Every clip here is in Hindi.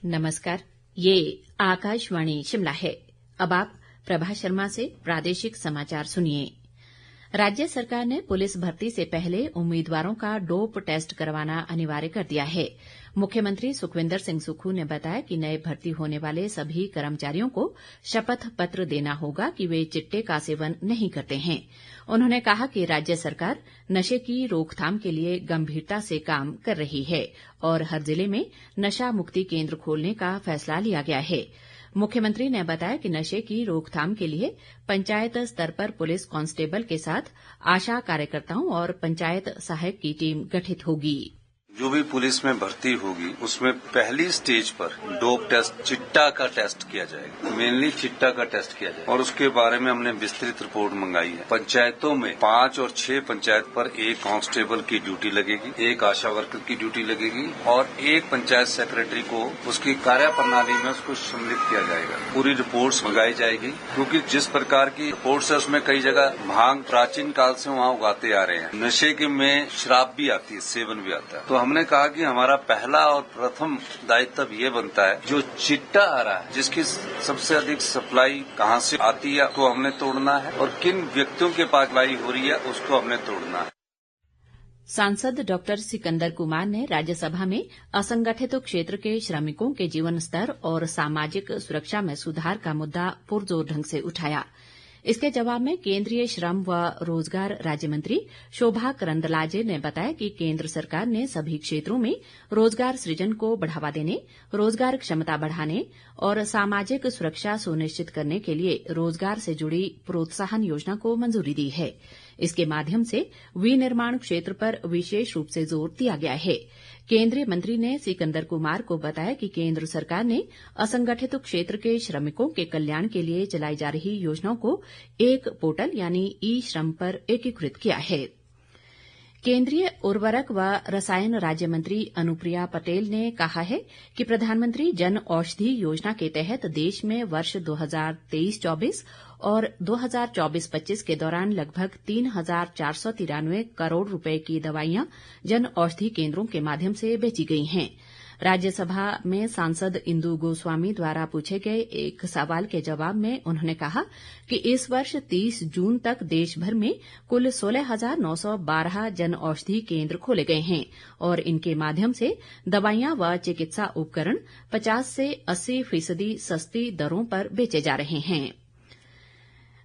नमस्कार, ये आकाशवाणी शिमला है। अब आप प्रभा शर्मा से प्रादेशिक समाचार सुनिए। राज्य सरकार ने पुलिस भर्ती से पहले उम्मीदवारों का डोप टेस्ट करवाना अनिवार्य कर दिया है। मुख्यमंत्री सुखविंदर सिंह सुक्खू ने बताया कि नए भर्ती होने वाले सभी कर्मचारियों को शपथ पत्र देना होगा कि वे चिट्टे का सेवन नहीं करते हैं। उन्होंने कहा कि राज्य सरकार नशे की रोकथाम के लिए गंभीरता से काम कर रही है और हर जिले में नशा मुक्ति केंद्र खोलने का फैसला लिया गया है। मुख्यमंत्री ने बताया कि नशे की रोकथाम के लिए पंचायत स्तर पर पुलिस कांस्टेबल के साथ आशा कार्यकर्ताओं और पंचायत सहायक की टीम गठित होगी। जो भी पुलिस में भर्ती होगी उसमें पहली स्टेज पर डोप टेस्ट, चिट्टा का टेस्ट किया जाएगा। मेनली चिट्टा का टेस्ट किया जाएगा और उसके बारे में हमने विस्तृत रिपोर्ट मंगाई है। पंचायतों में 5 और 6 पंचायत पर एक कांस्टेबल की ड्यूटी लगेगी, एक आशा वर्कर की ड्यूटी लगेगी और एक पंचायत सेक्रेटरी को उसकी कार्य प्रणाली में उसको सम्मिलित किया जाएगा। पूरी रिपोर्ट्स मंगाई जाएगी क्योंकि जिस प्रकार की रिपोर्ट्स है उसमें कई जगह भांग प्राचीन काल से वहाँ उगाते आ रहे हैं। नशे के में शराब भी आती है, सेवन भी आता है। तो हमने कहा कि हमारा पहला और प्रथम दायित्व ये बनता है, जो चिट्टा आ रहा है जिसकी सबसे अधिक सप्लाई कहाँ से आती है तो हमने तोड़ना है और किन व्यक्तियों के पास सप्लाई हो रही है उसको हमने तोड़ना है। सांसद डॉक्टर सिकंदर कुमार ने राज्यसभा में असंगठित क्षेत्र के श्रमिकों के जीवन स्तर और सामाजिक सुरक्षा में सुधार का मुद्दा पुरजोर ढंग से उठाया। इसके जवाब में केंद्रीय श्रम व रोजगार राज्य मंत्री शोभा करंदलाजे ने बताया कि केंद्र सरकार ने सभी क्षेत्रों में रोजगार सृजन को बढ़ावा देने, रोजगार क्षमता बढ़ाने और सामाजिक सुरक्षा सुनिश्चित करने के लिए रोजगार से जुड़ी प्रोत्साहन योजना को मंजूरी दी है। इसके माध्यम से विनिर्माण क्षेत्र पर विशेष रूप से जोर दिया गया है। केंद्रीय मंत्री ने सिकंदर कुमार को बताया कि केंद्र सरकार ने असंगठित क्षेत्र के श्रमिकों के कल्याण के लिए चलाई जा रही योजनाओं को एक पोर्टल यानी ई श्रम पर एकीकृत किया है। केंद्रीय उर्वरक व रसायन राज्य मंत्री अनुप्रिया पटेल ने कहा है कि प्रधानमंत्री जन औषधि योजना के तहत देश में वर्ष 2023-24 और 2024-25 के दौरान लगभग 3,493 करोड़ रुपए की दवाइयां जन औषधि केंद्रों के माध्यम से बेची गई हैं। राज्यसभा में सांसद इंदु गोस्वामी द्वारा पूछे गए एक सवाल के जवाब में उन्होंने कहा कि इस वर्ष 30 जून तक देश भर में कुल 16,912 जन औषधि केंद्र खोले गए हैं और इनके माध्यम से दवाइयां व चिकित्सा उपकरण 50 से 80% सस्ती दरों पर बेचे जा रहे हैं।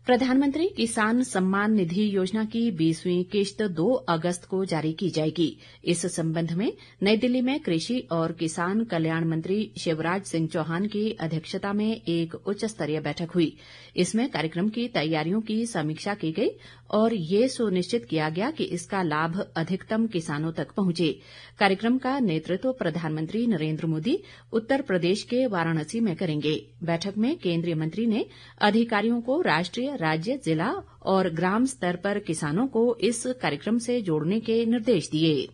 प्रधानमंत्री किसान सम्मान निधि योजना की 20वीं किश्त 2 अगस्त को जारी की जाएगी। इस संबंध में नई दिल्ली में कृषि और किसान कल्याण मंत्री शिवराज सिंह चौहान की अध्यक्षता में एक उच्च स्तरीय बैठक हुई। इसमें कार्यक्रम की तैयारियों की समीक्षा की गई और ये सुनिश्चित किया गया कि इसका लाभ अधिकतम किसानों तक पहुंचे। कार्यक्रम का नेतृत्व प्रधानमंत्री नरेंद्र मोदी उत्तर प्रदेश के वाराणसी में करेंगे। बैठक में केंद्रीय मंत्री ने अधिकारियों को राष्ट्रीय, राज्य, जिला और ग्राम स्तर पर किसानों को इस कार्यक्रम से जोड़ने के निर्देश दिए।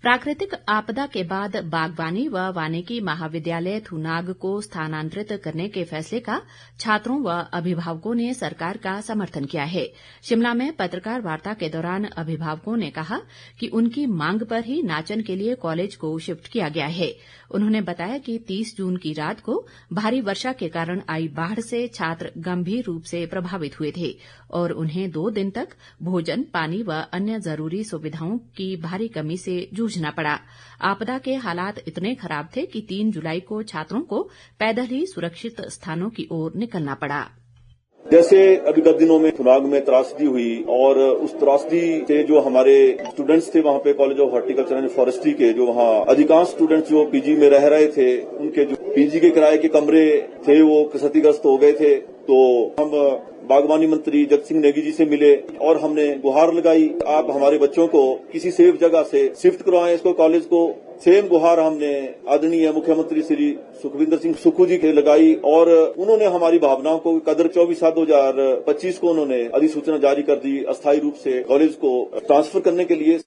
प्राकृतिक आपदा के बाद बागवानी व वानिकी महाविद्यालय थुनाग को स्थानांतरित करने के फैसले का छात्रों व अभिभावकों ने सरकार का समर्थन किया है। शिमला में पत्रकार वार्ता के दौरान अभिभावकों ने कहा कि उनकी मांग पर ही नाचन के लिए कॉलेज को शिफ्ट किया गया है। उन्होंने बताया कि 30 जून की रात को भारी वर्षा के कारण आई बाढ़ से छात्र गंभीर रूप से प्रभावित हुए थे और उन्हें 2 दिन तक भोजन, पानी व अन्य जरूरी सुविधाओं की भारी कमी से जूझना पड़ा। आपदा के हालात इतने खराब थे कि 3 जुलाई को छात्रों को पैदल ही सुरक्षित स्थानों की ओर निकलना पड़ा। जैसे अभी 10 दिनों में थुनाग में त्रासदी हुई और उस त्रासदी से जो हमारे स्टूडेंट्स थे वहाँ पे college of horticulture and forestry के, जो वहाँ अधिकांश स्टूडेंट्स जो पीजी में रह रहे थे, उनके जो पीजी के किराए के कमरे थे वो क्षतिग्रस्त हो गए थे। तो हम बागवानी मंत्री जगत सिंह नेगी जी से मिले और हमने गुहार लगाई, आप हमारे बच्चों को किसी सेफ जगह से शिफ्ट करवाएं इसको कॉलेज को। सेम गुहार हमने आदरणीय मुख्यमंत्री श्री सुखविंदर सिंह सुक्खू जी के लगाई और उन्होंने हमारी भावनाओं को कदर 24/7/2025 को उन्होंने अधिसूचना जारी कर दी अस्थायी रूप से कॉलेज को ट्रांसफर करने के लिए।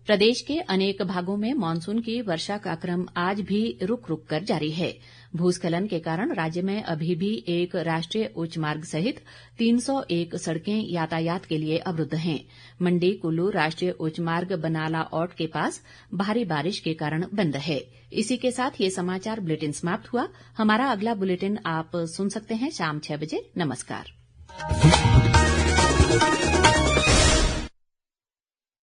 प्रदेश के अनेक भागों में मानसून की वर्षा का क्रम आज भी रुक रुक कर जारी है। भूस्खलन के कारण राज्य में अभी भी एक राष्ट्रीय उच्च मार्ग सहित 301 सड़कें यातायात के लिए अवरुद्ध हैं। मंडी कुल्लू राष्ट्रीय उच्च मार्ग बनाला औट के पास भारी बारिश के कारण बंद है। इसी के साथ ये समाचार बुलेटिन समाप्त हुआ। हमारा अगला बुलेटिन आप सुन सकते हैं शाम 6 बजे। नमस्कार।